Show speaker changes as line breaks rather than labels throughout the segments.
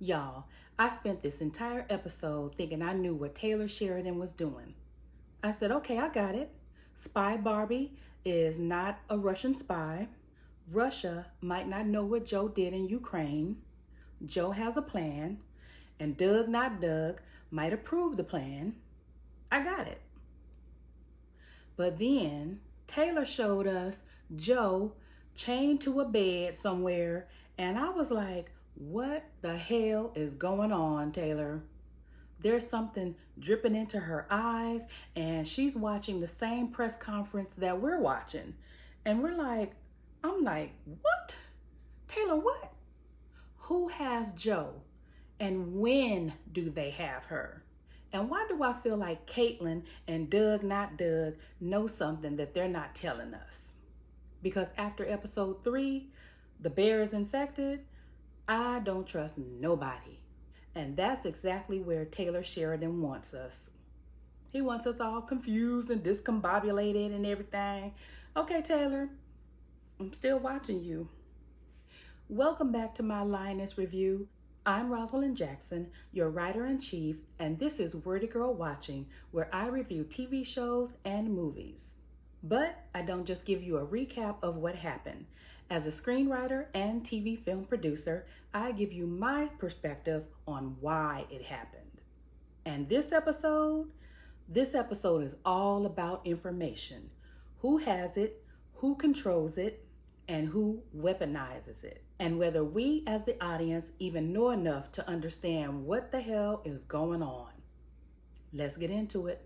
Y'all, I spent this entire episode thinking I knew what Taylor Sheridan was doing. I said, okay, I got it. Spy Barbie is not a Russian spy. Russia might not know what Joe did in Ukraine. Joe has a plan, and Doug, not Doug, might approve the plan. I got it. But then Taylor showed us Joe chained to a bed somewhere, and I was like, what the hell is going on, Taylor? There's something dripping into her eyes, and she's watching the same press conference that we're watching. And I'm like, what? Taylor, what? Who has Joe? And when do they have her? And why do I feel like Caitlin and Doug, not Doug, know something that they're not telling us? Because after episode 3, the bear is infected, I don't trust nobody. And that's exactly where Taylor Sheridan wants us. He wants us all confused and discombobulated and everything. Okay, Taylor, I'm still watching you. Welcome back to my Lioness review. I'm Rosalind Jackson, your writer-in-chief, and this is WordyGirl Watching, where I review TV shows and movies. But I don't just give you a recap of what happened. As a screenwriter and TV film producer, I give you my perspective on why it happened. And this episode is all about information. Who has it, who controls it, and who weaponizes it. And whether we as the audience even know enough to understand what the hell is going on. Let's get into it.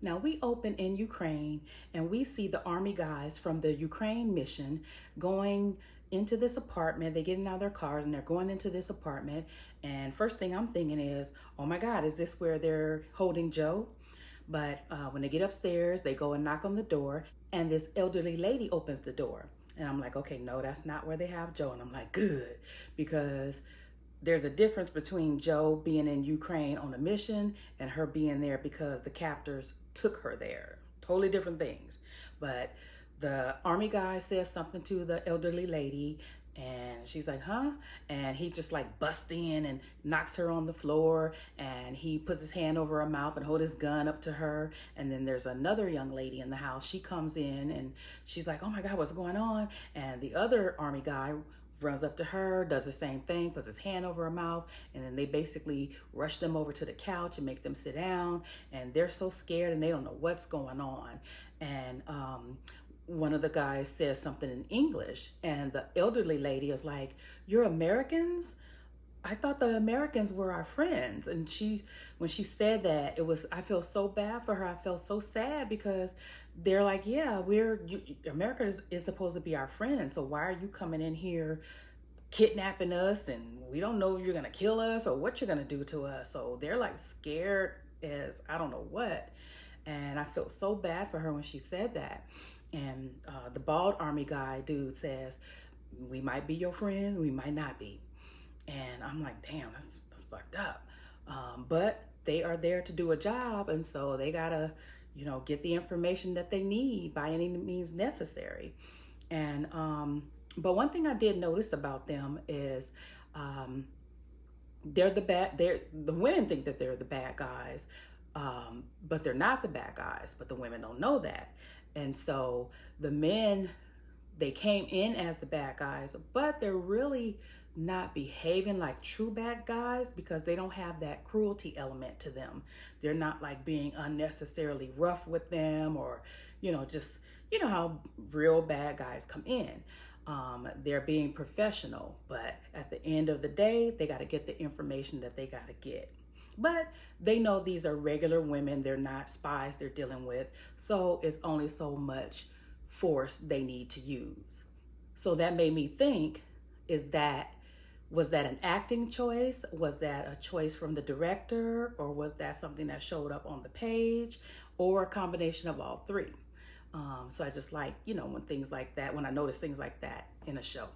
Now we open in Ukraine and we see the army guys from the Ukraine mission going into this apartment. They get out of their cars and they're going into this apartment. And first thing I'm thinking is, oh my God, is this where they're holding Joe? But when they get upstairs, they go and knock on the door and this elderly lady opens the door. And I'm like, okay, no, that's not where they have Joe. And I'm like, good, because there's a difference between Joe being in Ukraine on a mission and her being there because the captors took her there. Totally different things. But the army guy says something to the elderly lady and she's like, huh? And he just like busts in and knocks her on the floor and he puts his hand over her mouth and hold his gun up to her. And then there's another young lady in the house. She comes in and she's like, oh my God, what's going on? And the other army guy runs up to her, does the same thing, puts his hand over her mouth, and then they basically rush them over to the couch and make them sit down. And they're so scared and they don't know what's going on. And one of the guys says something in English and the elderly lady is like, you're Americans? I thought the Americans were our friends. And when she said that, I feel so bad for her. I felt so sad because they're like, yeah, America is supposed to be our friend. So why are you coming in here kidnapping us? And we don't know if you're going to kill us or what you're going to do to us. So they're like scared as I don't know what. And I felt so bad for her when she said that. And the bald army guy dude says, we might be your friend, we might not be. And I'm like, damn, that's fucked up. But they are there to do a job. And so they gotta, get the information that they need by any means necessary. And, but one thing I did notice about them is the women think that they're the bad guys, but they're not the bad guys, but the women don't know that. And so the men, they came in as the bad guys, but they're really not behaving like true bad guys because they don't have that cruelty element to them. They're not like being unnecessarily rough with them or, just, how real bad guys come in. They're being professional, but at the end of the day, they got to get the information that they got to get. But they know these are regular women. They're not spies they're dealing with. So it's only so much force they need to use. So that made me think, was that an acting choice? Was that a choice from the director? Or was that something that showed up on the page? Or a combination of all three? So I just like, when I notice things like that in a show.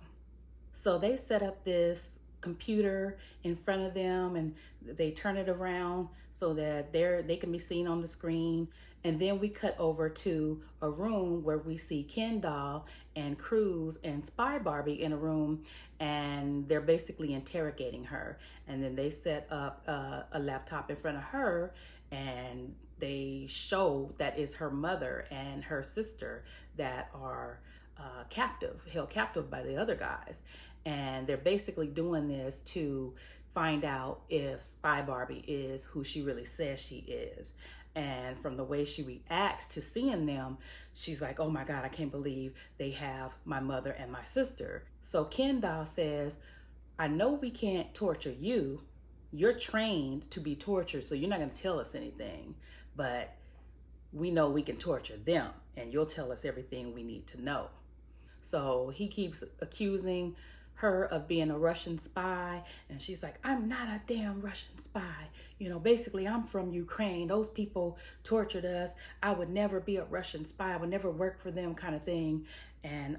So they set up this computer in front of them, and they turn it around so that they can be seen on the screen. And then we cut over to a room where we see Ken Doll and Cruz and Spy Barbie in a room, and they're basically interrogating her. And then they set up a laptop in front of her, and they show that is her mother and her sister that are held captive by the other guys. And they're basically doing this to find out if Spy Barbie is who she really says she is. And from the way she reacts to seeing them, she's like, oh my God, I can't believe they have my mother and my sister. So Ken Doll says, I know we can't torture you. You're trained to be tortured, so you're not going to tell us anything. But we know we can torture them, and you'll tell us everything we need to know. So he keeps accusing her of being a Russian spy, and she's like, I'm not a damn Russian spy. You know, basically, I'm from Ukraine. Those people tortured us. I would never be a Russian spy. I would never work for them, kind of thing. And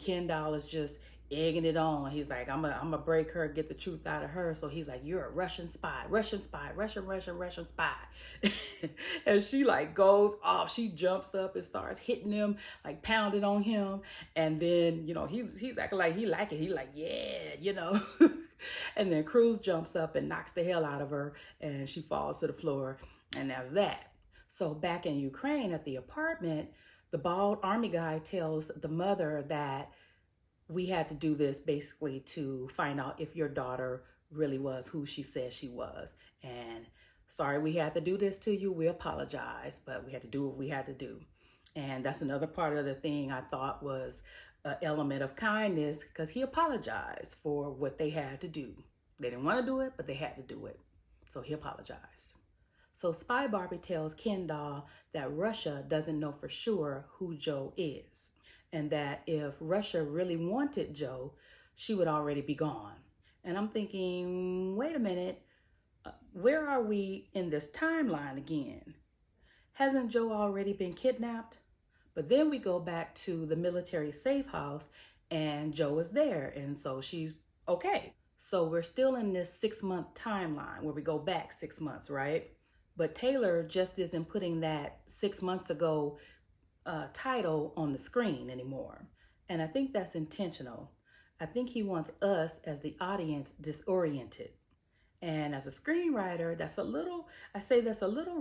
Ken Doll is just egging it on. He's like, I'm gonna break her, get the truth out of her. So he's like, you're a Russian spy, Russian spy. And she like goes off. She jumps up and starts hitting him, like pounding on him. And then, you know, he's acting like he like it. He like, yeah, you know. And then Cruz jumps up and knocks the hell out of her, and she falls to the floor. And that's that. So back in Ukraine at the apartment, the bald army guy tells the mother that we had to do this basically to find out if your daughter really was who she said she was. And sorry we had to do this to you. We apologize, but we had to do what we had to do. And that's another part of the thing I thought was an element of kindness, because he apologized for what they had to do. They didn't want to do it, but they had to do it. So he apologized. So Spy Barbie tells Ken Doll that Russia doesn't know for sure who Joe is, and that if Russia really wanted Joe, she would already be gone. And I'm thinking, wait a minute, where are we in this timeline again? Hasn't Joe already been kidnapped? But then we go back to the military safe house, and Joe is there, and so she's okay. So we're still in this 6-month timeline where we go back 6 months, right? But Taylor just isn't putting that 6 months ago title on the screen anymore. And I think that's intentional. I think he wants us as the audience disoriented. And as a screenwriter, that's a little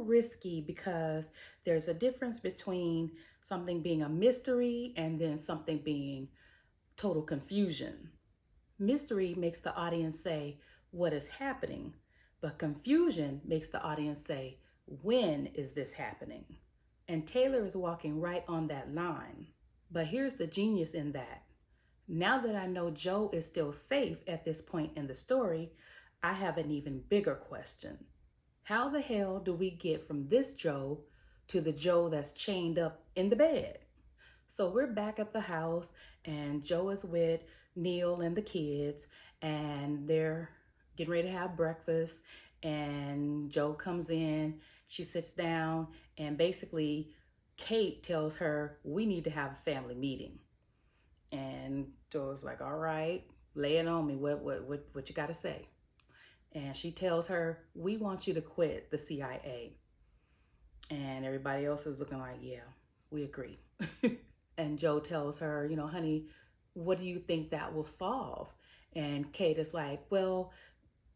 risky, because there's a difference between something being a mystery and then something being total confusion. Mystery makes the audience say, what is happening? But confusion makes the audience say, when is this happening? And Taylor is walking right on that line. But here's the genius in that. Now that I know Joe is still safe at this point in the story, I have an even bigger question. How the hell do we get from this Joe to the Joe that's chained up in the bed? So we're back at the house, and Joe is with Neil and the kids, and they're getting ready to have breakfast. And Joe comes in, she sits down, and basically Kate tells her, we need to have a family meeting. And Joe's like, all right, lay it on me. What you got to say? And she tells her, we want you to quit the CIA. And everybody else is looking like, yeah, we agree. And Joe tells her, you know, honey, what do you think that will solve? And Kate is like, well,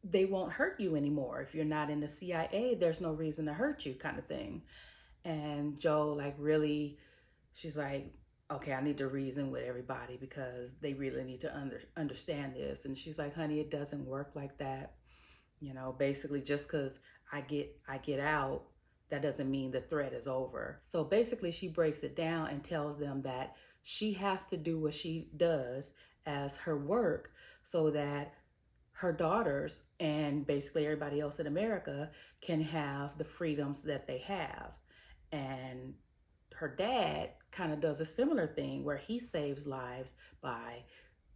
they won't hurt you anymore. If you're not in the CIA, there's no reason to hurt you, kind of thing. And Joe, like, really, she's like, okay, I need to reason with everybody because they really need to understand this. And she's like, honey, it doesn't work like that. You know, basically just because I get out, that doesn't mean the threat is over. So basically she breaks it down and tells them that she has to do what she does as her work so that her daughters and basically everybody else in America can have the freedoms that they have. And her dad kind of does a similar thing where he saves lives by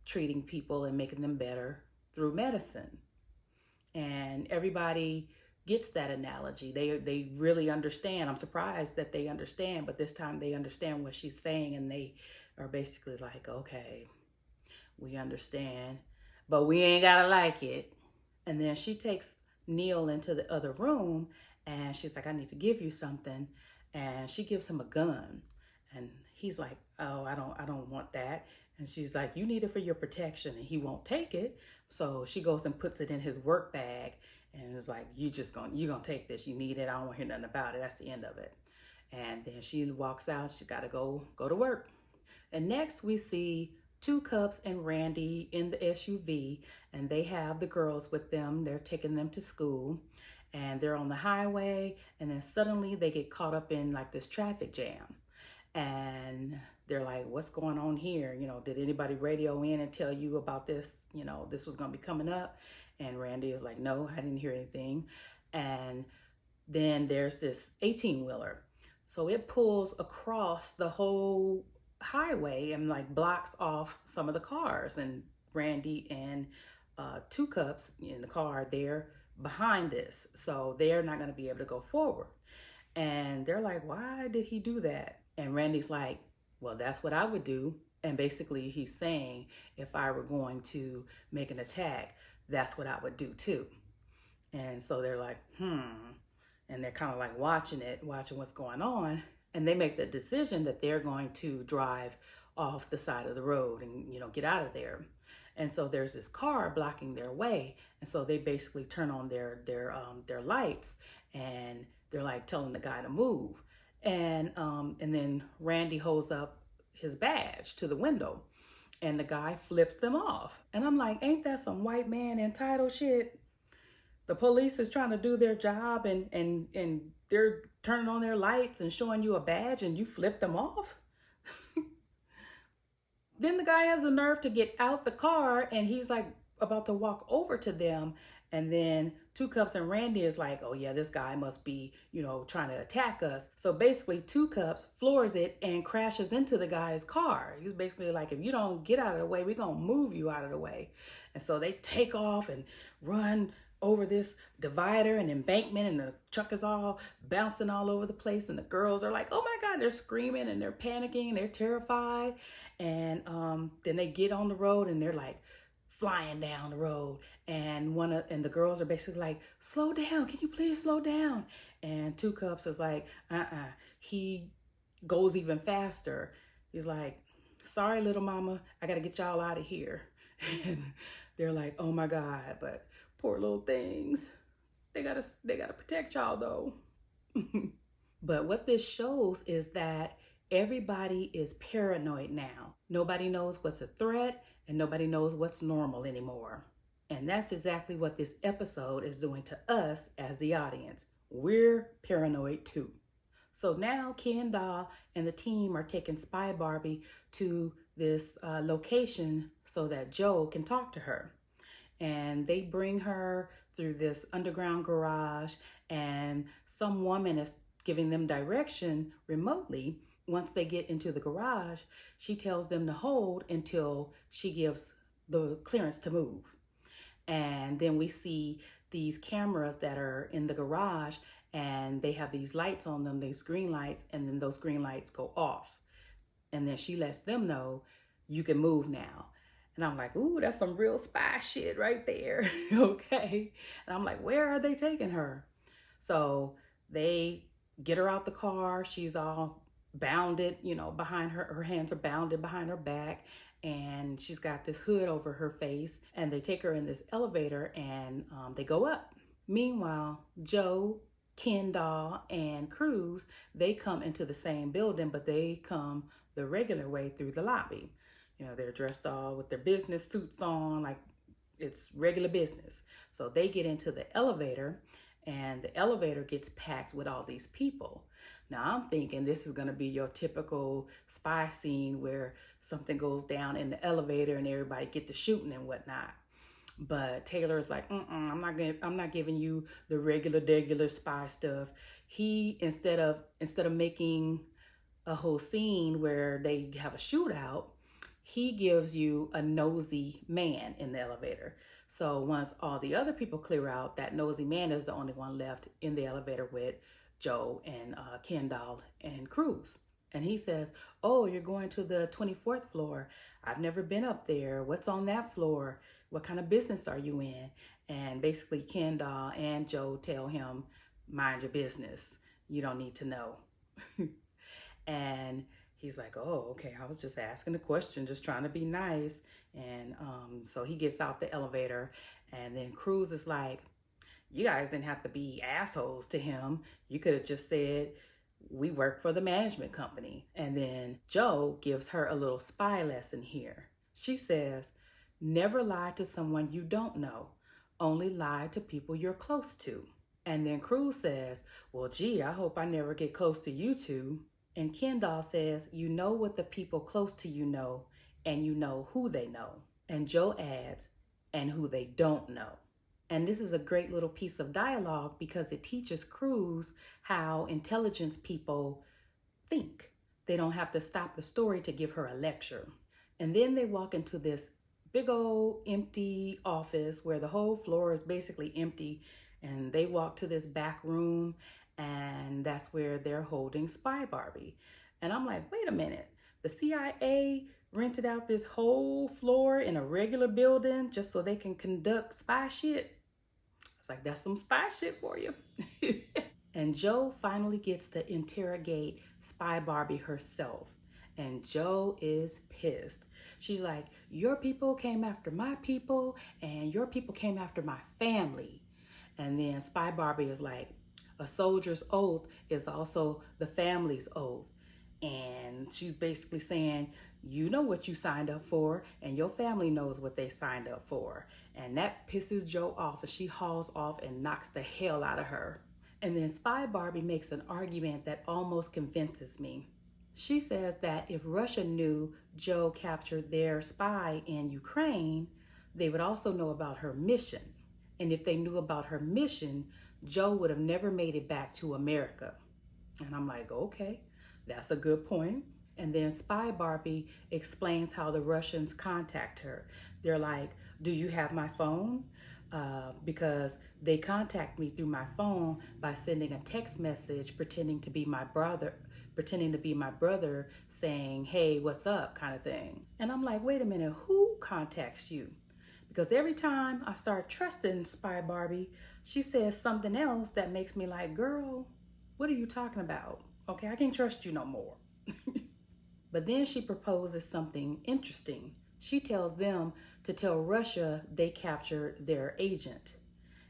treating people and making them better through medicine. And everybody gets that analogy. They really understand. I'm surprised that they understand, but this time they understand what she's saying, and they are basically like, okay, we understand. but we ain't gotta like it. And then she takes Neil into the other room and she's like, I need to give you something. And she gives him a gun. And he's like, oh, I don't want that. And she's like, you need it for your protection. And he won't take it. So she goes and puts it in his work bag and is like, you're gonna take this. You need it. I don't want to hear nothing about it. That's the end of it. And then she walks out. She got to go to work. And next we see Two Cups and Randy in the SUV, and they have the girls with them. They're taking them to school, and they're on the highway, and then suddenly they get caught up in like this traffic jam. And they're like, what's going on here? Did anybody radio in and tell you about this? This was going to be coming up. And Randy is like, no, I didn't hear anything. And then there's this 18-wheeler. So it pulls across the whole highway and like blocks off some of the cars. And Randy and Two Cups in the car, they're behind this. So they're not going to be able to go forward. And they're like, why did he do that? And Randy's like, well, that's what I would do. And basically he's saying, if I were going to make an attack, that's what I would do too. And so they're like, and they're kind of like watching what's going on. And they make the decision that they're going to drive off the side of the road and, get out of there. And so there's this car blocking their way. And so they basically turn on their lights and they're like telling the guy to move. And then Randy holds up his badge to the window and the guy flips them off. And I'm like, ain't that some white man entitled shit? The police is trying to do their job and they're turning on their lights and showing you a badge and you flip them off. Then the guy has the nerve to get out the car and he's like about to walk over to them. And then Two Cups and Randy is like, oh yeah, this guy must be, trying to attack us. So basically Two Cups floors it and crashes into the guy's car. He's basically like, if you don't get out of the way, we're going to move you out of the way. And so they take off and run over this divider and embankment, and the truck is all bouncing all over the place. And the girls are like, oh my God, they're screaming and they're panicking and they're terrified. And then they get on the road and they're like flying down the road. And the girls are basically like, slow down. Can you please slow down? And Two Cups is like, He goes even faster. He's like, sorry, little mama, I got to get y'all out of here. And they're like, oh my God, but poor little things. They gotta protect y'all though. But what this shows is that everybody is paranoid now. Nobody knows what's a threat and nobody knows what's normal anymore. And that's exactly what this episode is doing to us as the audience. We're paranoid too. So now Ken Doll and the team are taking Spy Barbie to this location so that Joe can talk to her. And they bring her through this underground garage, and some woman is giving them direction remotely. Once they get into the garage, she tells them to hold until she gives the clearance to move. And then we see these cameras that are in the garage, and they have these lights on them, these green lights, and then those green lights go off. And then she lets them know, you can move now. And I'm like, ooh, that's some real spy shit right there. Okay. And I'm like, where are they taking her? So they get her out the car. She's all bounded, behind her hands are bounded behind her back. And she's got this hood over her face. And they take her in this elevator and they go up. Meanwhile, Joe, Ken Doll, and Cruz, they come into the same building, but they come the regular way through the lobby. They're dressed all with their business suits on, like it's regular business. So they get into the elevator and the elevator gets packed with all these people. Now I'm thinking this is going to be your typical spy scene where something goes down in the elevator and everybody get to shooting and whatnot. But Taylor's like, I'm not giving you the regular spy stuff. He, instead of making a whole scene where they have a shootout, he gives you a nosy man in the elevator. So once all the other people clear out, that nosy man is the only one left in the elevator with Joe and Ken Doll and Cruz. And he says, oh, you're going to the 24th floor. I've never been up there. What's on that floor? What kind of business are you in? And basically Kendall and Joe tell him, mind your business. You don't need to know. And he's like, oh, okay, I was just asking a question, just trying to be nice. And so he gets out the elevator, and then Cruz is like, you guys didn't have to be assholes to him. You could have just said, we work for the management company. And then Joe gives her a little spy lesson here. She says, never lie to someone you don't know. Only lie to people you're close to. And then Cruz says, well, gee, I hope I never get close to you two. And Kendall says, you know what the people close to you know, and you know who they know. And Joe adds, and who they don't know. And this is a great little piece of dialogue because it teaches Cruz how intelligence people think. They don't have to stop the story to give her a lecture. And then they walk into this big old empty office where the whole floor is basically empty. And they walk to this back room, and that's where they're holding Spy Barbie. And I'm like, wait a minute. The CIA rented out this whole floor in a regular building just so they can conduct spy shit? It's like, that's some spy shit for you. And Joe finally gets to interrogate Spy Barbie herself. And Joe is pissed. She's like, your people came after my people, and your people came after my family. And then Spy Barbie is like, a soldier's oath is also the family's oath. And she's basically saying, you know what you signed up for, and your family knows what they signed up for. And that pisses Joe off, and she hauls off and knocks the hell out of her. And then Spy Barbie makes an argument that almost convinces me. She says that if Russia knew Joe captured their spy in Ukraine, they would also know about her mission. And if they knew about her mission, Joe would have never made it back to America. And I'm like, okay, that's a good point. And then Spy Barbie explains how the Russians contact her. They're like, do you have my phone? Because they contact me through my phone by sending a text message pretending to be my brother saying, hey, what's up, kind of thing. And I'm like, wait a minute, who contacts you? Because every time I start trusting Spy Barbie, she says something else that makes me like, girl, what are you talking about? Okay, I can't trust you no more. But then she proposes something interesting. She tells them to tell Russia they captured their agent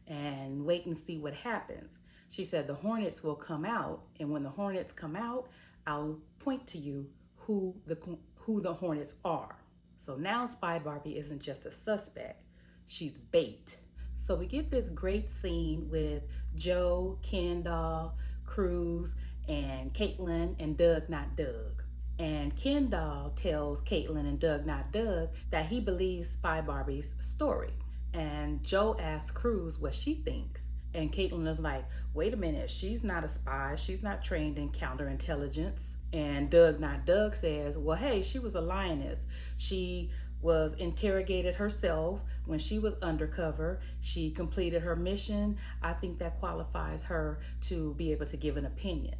and wait and see what happens. She said the Hornets will come out, and when the Hornets come out, I'll point to you who the Hornets are. So now Spy Barbie isn't just a suspect, she's bait. So we get this great scene with Joe, Kendall, Cruz, and Caitlin and Doug Not Doug. And Kendall tells Caitlin and Doug Not Doug that he believes Spy Barbie's story. And Joe asks Cruz what she thinks. And Caitlin is like, wait a minute, she's not a spy. She's not trained in counterintelligence. And Doug Not Doug says, well, hey, she was a lioness. She was interrogated herself when she was undercover. She completed her mission. I think that qualifies her to be able to give an opinion.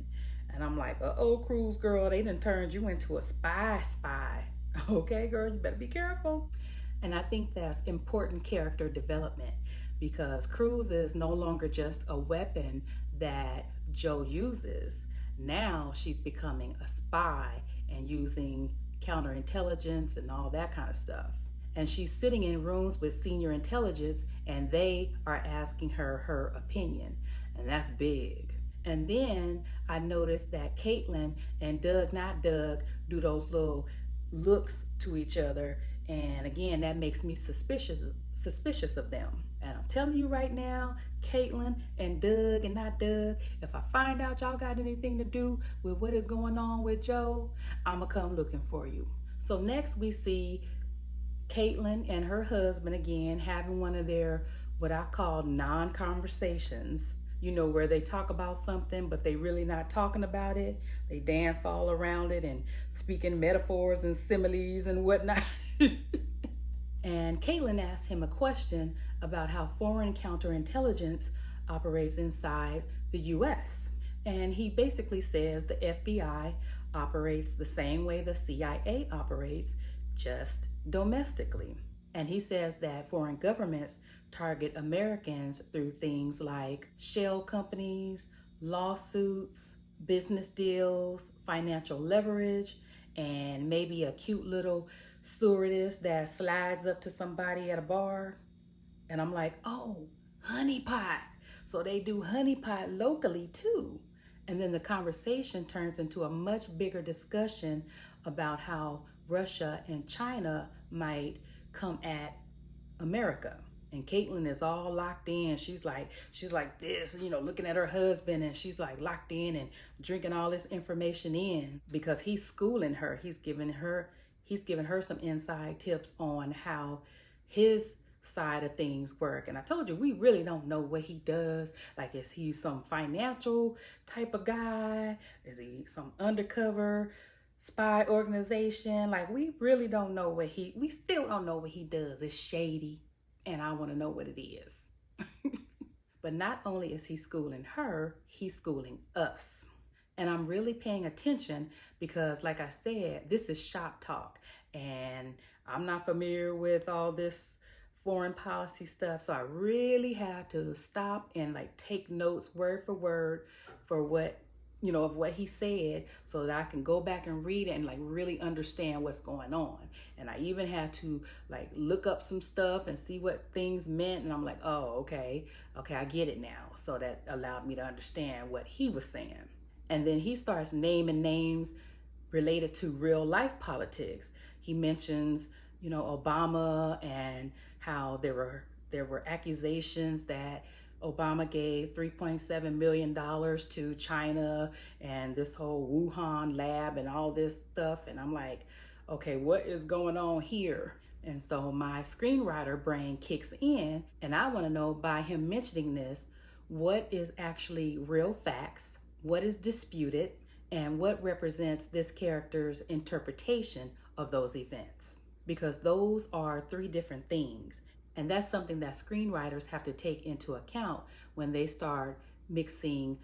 And I'm like, uh-oh, Cruz girl, they done turned you into a spy. Okay, girl, you better be careful. And I think that's important character development because Cruz is no longer just a weapon that Joe uses. Now she's becoming a spy and using counterintelligence and all that kind of stuff. And she's sitting in rooms with senior intelligence and they are asking her opinion. And that's big. And then I noticed that Caitlin and Doug Not Doug do those little looks to each other. And again, that makes me suspicious of them. And I'm telling you right now, Caitlin and Doug and Not Doug, if I find out y'all got anything to do with what is going on with Joe, I'ma come looking for you. So next we see Caitlin and her husband again having one of their, what I call non-conversations. You know, where they talk about something, but they really not talking about it. They dance all around it and speaking metaphors and similes and whatnot. And Caitlin asked him a question about how foreign counterintelligence operates inside the US. And he basically says the FBI operates the same way the CIA operates, just domestically. And he says that foreign governments target Americans through things like shell companies, lawsuits, business deals, financial leverage, and maybe a cute little stewardess that slides up to somebody at a bar. And I'm like, oh, honeypot. So they do honeypot locally too. And then the conversation turns into a much bigger discussion about how Russia and China might come at America. And Caitlin is all locked in. She's like this, looking at her husband, and she's like locked in and drinking all this information in because he's schooling her. He's giving her some inside tips on how his side of things work. And I told you, we really don't know what he does. Like, is he some financial type of guy? Is he some undercover spy organization? Like, we really don't know we still don't know what he does. It's shady, and I want to know what it is. But not only is he schooling her, he's schooling us. And I'm really paying attention because, like I said, this is shop talk, and I'm not familiar with all this foreign policy stuff. So I really have to stop and like take notes word for word for what, of what he said, so that I can go back and read it and like really understand what's going on. And I even had to like look up some stuff and see what things meant. And I'm like, oh, okay, I get it now. So that allowed me to understand what he was saying. And then he starts naming names related to real life politics. He mentions, Obama, and how there were accusations that Obama gave $3.7 million to China and this whole Wuhan lab and all this stuff. And I'm like, okay, what is going on here? And so my screenwriter brain kicks in, and I want to know, by him mentioning this, what is actually real facts, what is disputed, and what represents this character's interpretation of those events. Because those are three different things. And that's something that screenwriters have to take into account when they start mixing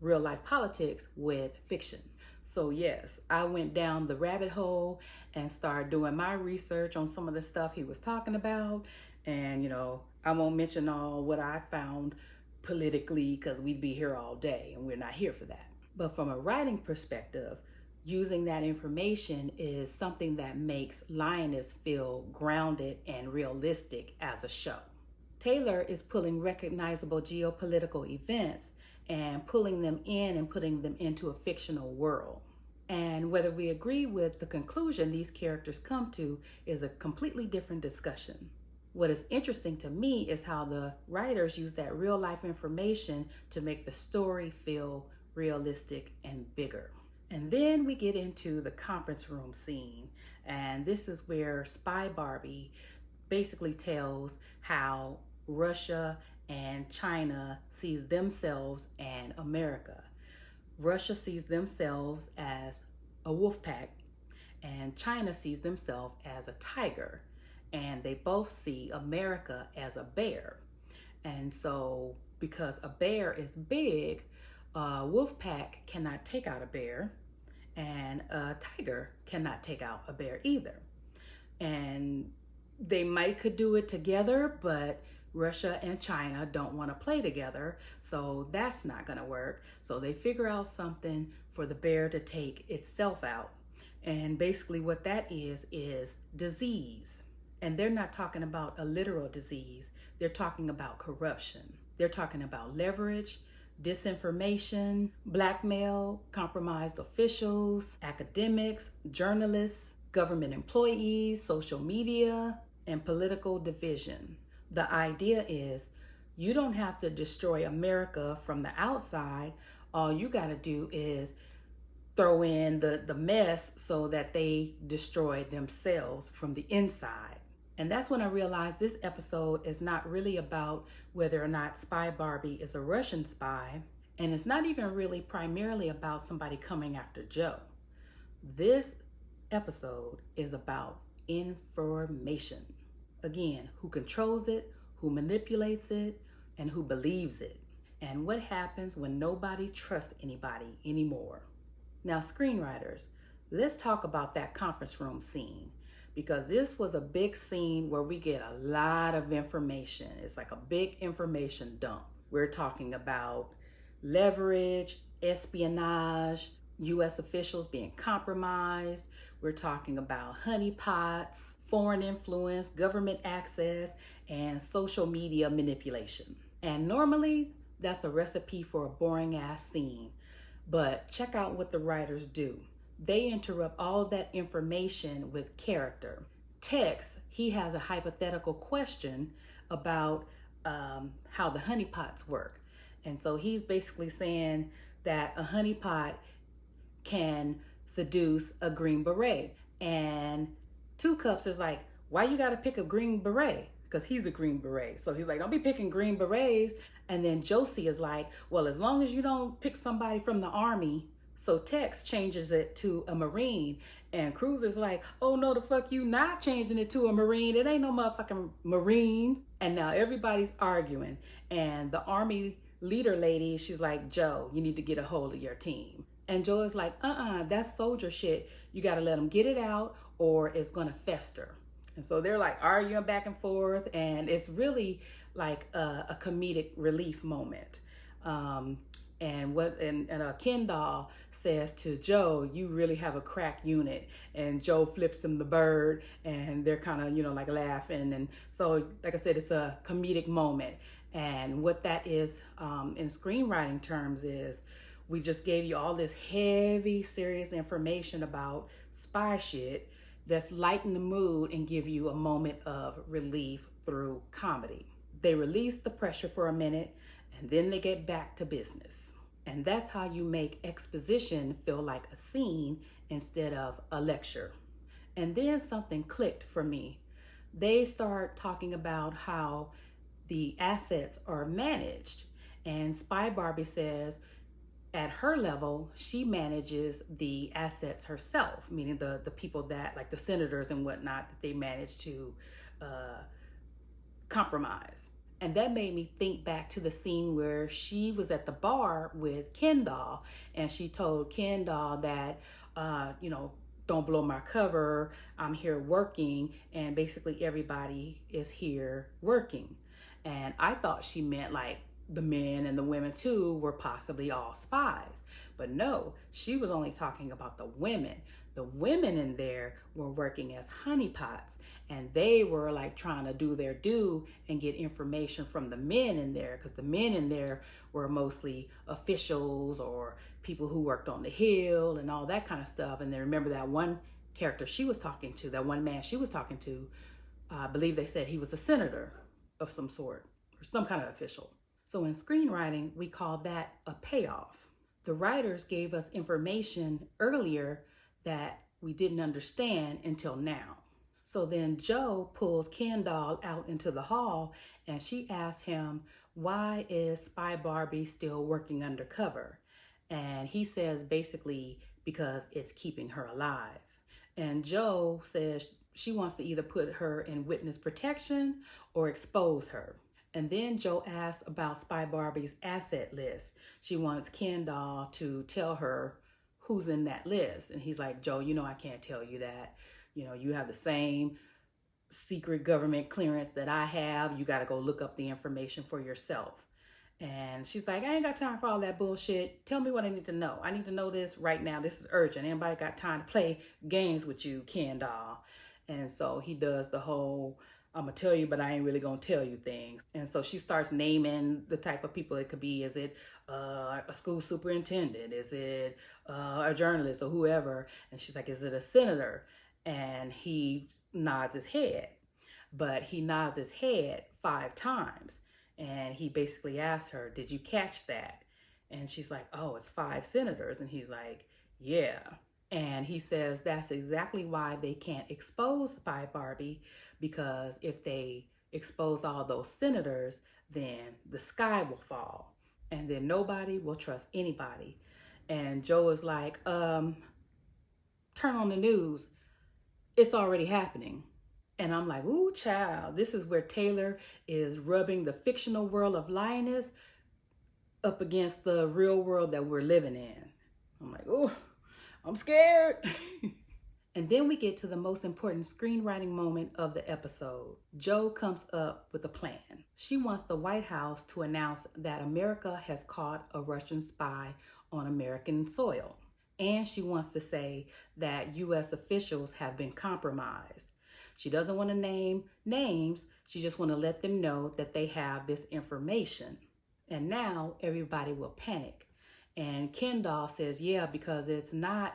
real life politics with fiction. So yes, I went down the rabbit hole and started doing my research on some of the stuff he was talking about. And I won't mention all what I found politically because we'd be here all day, and we're not here for that. But from a writing perspective, using that information is something that makes Lioness feel grounded and realistic as a show. Taylor is pulling recognizable geopolitical events and pulling them in and putting them into a fictional world. And whether we agree with the conclusion these characters come to is a completely different discussion. What is interesting to me is how the writers use that real life information to make the story feel realistic and bigger. And then we get into the conference room scene. And this is where Spy Barbie basically tells how Russia and China sees themselves and America. Russia sees themselves as a wolf pack, and China sees themselves as a tiger. And they both see America as a bear. And so because a bear is big, a wolf pack cannot take out a bear, and a tiger cannot take out a bear either. And they could do it together, but Russia and China don't want to play together, so that's not going to work. So they figure out something for the bear to take itself out. And basically what that is disease. And they're not talking about a literal disease. They're talking about corruption. They're talking about leverage, disinformation, blackmail, compromised officials, academics, journalists, government employees, social media, and political division. The idea is you don't have to destroy America from the outside. All you got to do is throw in the mess so that they destroy themselves from the inside. And that's when I realized this episode is not really about whether or not Spy Barbie is a Russian spy. And it's not even really primarily about somebody coming after Joe. This episode is about information. Again, who controls it, who manipulates it, and who believes it. And what happens when nobody trusts anybody anymore. Now, screenwriters, let's talk about that conference room scene, because this was a big scene where we get a lot of information. It's like a big information dump. We're talking about leverage, espionage, US officials being compromised. We're talking about honeypots, foreign influence, government access, and social media manipulation. And normally, that's a recipe for a boring ass scene. But check out what the writers do. They interrupt all of that information with character. Tex, he has a hypothetical question about how the honeypots work. And so he's basically saying that a honeypot can seduce a green beret. And Two Cups is like, why you gotta pick a green beret? Because he's a green beret. So he's like, don't be picking green berets. And then Josie is like, well, as long as you don't pick somebody from the army. So Tex changes it to a Marine. And Cruz is like, oh no, the fuck you not changing it to a Marine. It ain't no motherfucking Marine. And now everybody's arguing. And the army leader lady, she's like, Joe, you need to get a hold of your team. And Joe is like, that's soldier shit. You gotta let them get it out or it's gonna fester. And so they're like arguing back and forth, and it's really like a comedic relief moment. And Kendall says to Joe, you really have a crack unit. And Joe flips him the bird, and they're kind of, like laughing. And so, like I said, it's a comedic moment. And what that is in screenwriting terms is, we just gave you all this heavy, serious information about spy shit that's lighten the mood and give you a moment of relief through comedy. They release the pressure for a minute, and then they get back to business. And that's how you make exposition feel like a scene instead of a lecture. And then something clicked for me. They start talking about how the assets are managed. And Spy Barbie says, at her level, she manages the assets herself, meaning the people that, like the senators and whatnot, that they manage to compromise. And that made me think back to the scene where she was at the bar with Kendall, and she told Kendall that, don't blow my cover, I'm here working, and basically everybody is here working. And I thought she meant like the men and the women too were possibly all spies. But no, she was only talking about the women. The women in there were working as honeypots, and they were like trying to do their due and get information from the men in there, because the men in there were mostly officials or people who worked on the Hill and all that kind of stuff. And then remember that one character she was talking to, that one man she was talking to, I believe they said he was a senator of some sort or some kind of official. So in screenwriting, we call that a payoff. The writers gave us information earlier that we didn't understand until now. So then Joe pulls Kendall out into the hall, and she asks him, why is Spy Barbie still working undercover? And he says basically because it's keeping her alive. And Joe says she wants to either put her in witness protection or expose her. And then Joe asks about Spy Barbie's asset list. She wants Kendall to tell her who's in that list. And he's like, Joe, I can't tell you that. You have the same secret government clearance that I have. You got to go look up the information for yourself. And she's like, I ain't got time for all that bullshit. Tell me what I need to know. I need to know this right now. This is urgent. Anybody got time to play games with you, Kendall? And so he does the whole, I'm gonna tell you, but I ain't really gonna tell you things. And so she starts naming the type of people it could be. Is it a school superintendent? Is it a journalist or whoever? And she's like, is it a senator? And he nods his head, but he nods his head 5 times. And he basically asks her, did you catch that? And she's like, oh, it's 5 senators. And he's like, yeah. And he says that's exactly why they can't expose Spy Barbie, because if they expose all those senators, then the sky will fall and then nobody will trust anybody. And Joe is like, turn on the news. It's already happening. And I'm like, ooh, child, this is where Taylor is rubbing the fictional world of Lioness up against the real world that we're living in. I'm like, ooh. I'm scared. And then we get to the most important screenwriting moment of the episode. Jo comes up with a plan. She wants the White House to announce that America has caught a Russian spy on American soil. And she wants to say that US officials have been compromised. She doesn't want to name names. She just wants to let them know that they have this information. And now everybody will panic. And Kendall says, yeah, because it's not,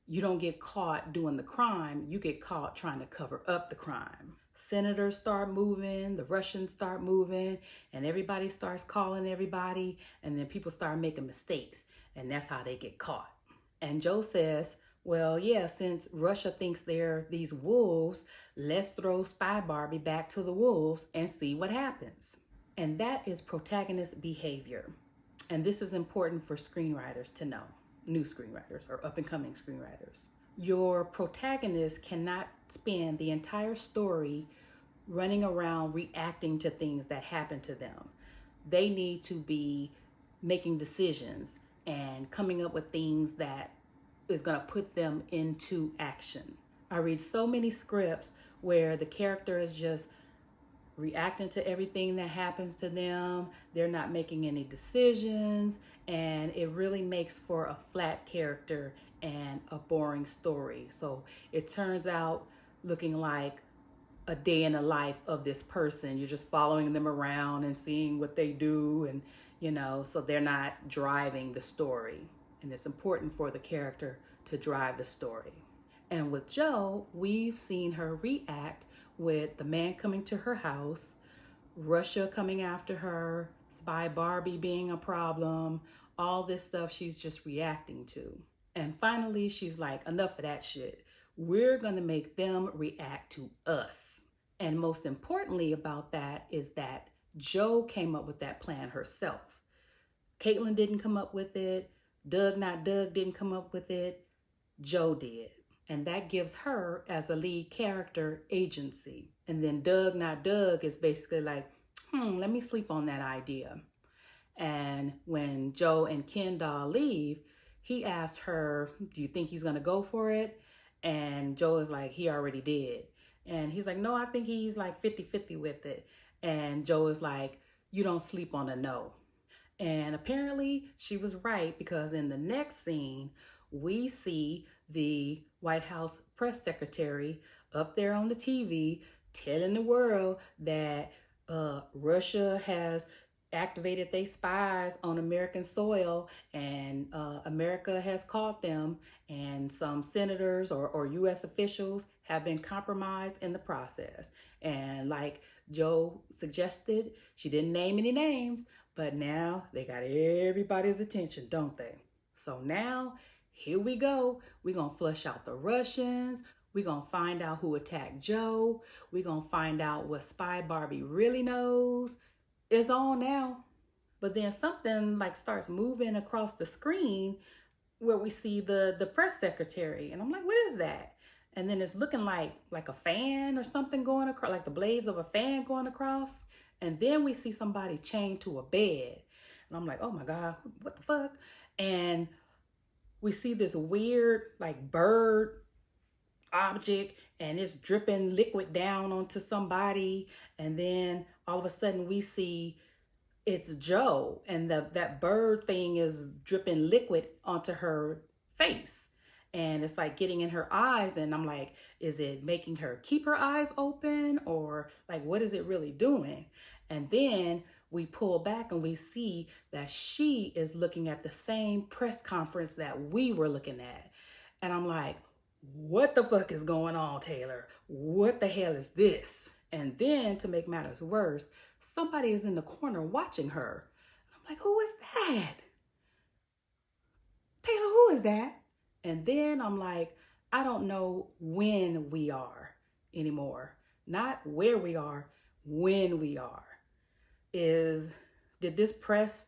you don't get caught doing the crime, you get caught trying to cover up the crime. Senators start moving, the Russians start moving, and everybody starts calling everybody, and then people start making mistakes, and that's how they get caught. And Jo says, well, yeah, since Russia thinks they're these wolves, let's throw Spy Barbie back to the wolves and see what happens. And that is protagonist behavior. And this is important for screenwriters to know, new screenwriters or up and coming screenwriters. Your protagonist cannot spend the entire story running around reacting to things that happen to them. They need to be making decisions and coming up with things that is going to put them into action. I read so many scripts where the character is just reacting to everything that happens to them. They're not making any decisions, and it really makes for a flat character and a boring story. So it turns out looking like a day in the life of this person. You're just following them around and seeing what they do, and so they're not driving the story. And it's important for the character to drive the story. And with Jo, we've seen her react with the man coming to her house, Russia coming after her, Spy Barbie being a problem, all this stuff she's just reacting to. And finally, she's like, enough of that shit. We're gonna make them react to us. And most importantly about that is that Jo came up with that plan herself. Caitlin didn't come up with it. Doug Not Doug didn't come up with it. Jo did. And that gives her, as a lead character, agency. And then Doug Not Doug is basically like, let me sleep on that idea. And when Jo and Kendall leave, he asks her, do you think he's gonna go for it? And Jo is like, he already did. And he's like, no, I think he's like 50-50 with it. And Jo is like, you don't sleep on a no. And apparently she was right, because in the next scene, we see the White House press secretary up there on the TV telling the world that Russia has activated their spies on American soil, and America has caught them, and some senators or US officials have been compromised in the process. And like Jo suggested, she didn't name any names, but now they got everybody's attention, don't they? So now, here we go. We're going to flush out the Russians. We're going to find out who attacked Jo. We're going to find out what Spy Barbie really knows. It's on now. But then something like starts moving across the screen where we see the press secretary. And I'm like, what is that? And then it's looking like a fan or something going across, like the blades of a fan going across. And then we see somebody chained to a bed. And I'm like, oh my God, what the fuck? And we see this weird like bird object, and it's dripping liquid down onto somebody. And then all of a sudden we see it's Jo, and that bird thing is dripping liquid onto her face. And it's like getting in her eyes. And I'm like, is it making her keep her eyes open, or like, what is it really doing? And then we pull back and we see that she is looking at the same press conference that we were looking at. And I'm like, what the fuck is going on, Taylor? What the hell is this? And then to make matters worse, somebody is in the corner watching her. I'm like, who is that? Taylor, who is that? And then I'm like, I don't know when we are anymore. Not where we are, when we are. Did this press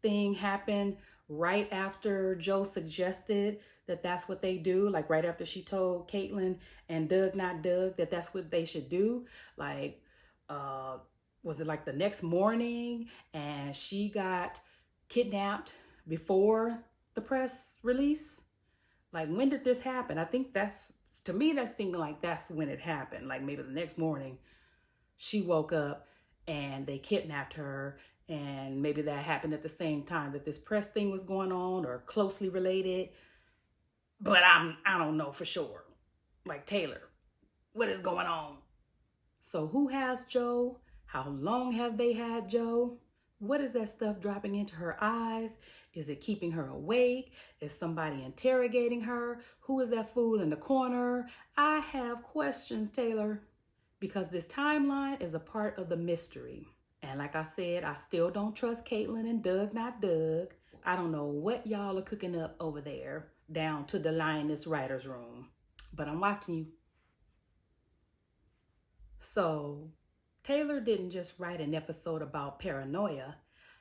thing happen right after Jo suggested that that's what they do? Like right after she told Caitlin and Doug Not Doug that that's what they should do? Like, was it like the next morning and she got kidnapped before the press release? Like, when did this happen? I think to me, that seemed like that's when it happened. Like, maybe the next morning she woke up and they kidnapped her, and maybe that happened at the same time that this press thing was going on, or closely related. But I don't know for sure. Like, Taylor, what is going on? So who has Joe? How long have they had Joe? What is that stuff dropping into her eyes? Is it keeping her awake? Is somebody interrogating her? Who is that fool in the corner? I have questions, Taylor, because this timeline is a part of the mystery. And like I said, I still don't trust Caitlin and Doug, not Doug. I don't know what y'all are cooking up over there down to the Lioness writer's room, but I'm watching you. So Taylor didn't just write an episode about paranoia.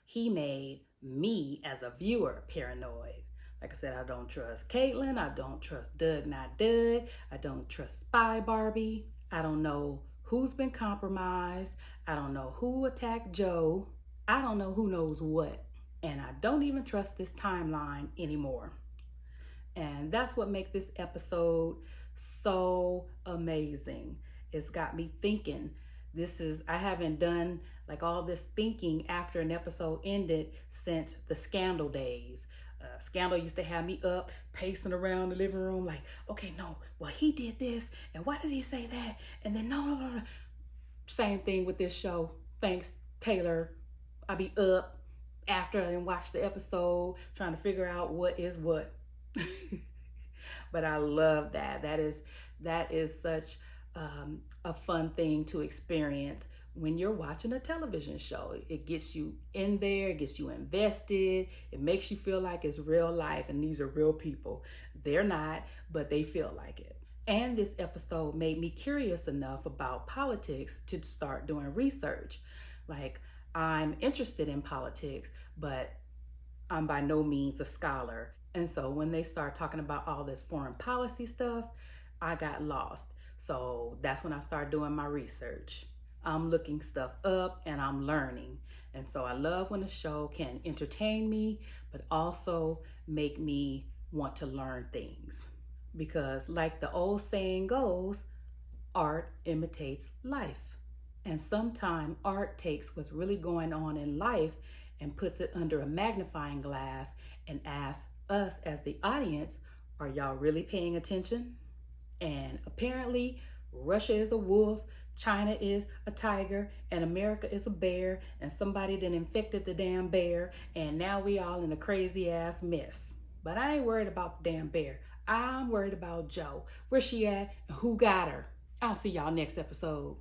He made me as a viewer paranoid. Like I said, I don't trust Caitlin. I don't trust Doug, not Doug. I don't trust Spy Barbie. I don't know who's been compromised. I don't know who attacked Joe. I don't know who knows what. And I don't even trust this timeline anymore. And that's what makes this episode so amazing. It's got me thinking. I haven't done like all this thinking after an episode ended since the Scandal days. Scandal used to have me up pacing around the living room like, okay, no, well, he did this, and why did he say that? And then no. Same thing with this show. Thanks, Taylor. I be up after I watched the episode trying to figure out what is what. But I love that. That is such a fun thing to experience when you're watching a television show. It gets you in there, it gets you invested, it makes you feel like it's real life and these are real people. They're not, but they feel like it. And this episode made me curious enough about politics to start doing research. Like, I'm interested in politics, but I'm by no means a scholar. And so when they start talking about all this foreign policy stuff, I got lost. So that's when I started doing my research. I'm looking stuff up and I'm learning. And so I love when a show can entertain me, but also make me want to learn things. Because like the old saying goes, art imitates life. And sometimes art takes what's really going on in life and puts it under a magnifying glass and asks us as the audience, are y'all really paying attention? And apparently Russia is a wolf, China is a tiger, and America is a bear, and somebody then infected the damn bear, and now we all in a crazy ass mess. But I ain't worried about the damn bear. I'm worried about Joe. Where's she at and who got her? I'll see y'all next episode.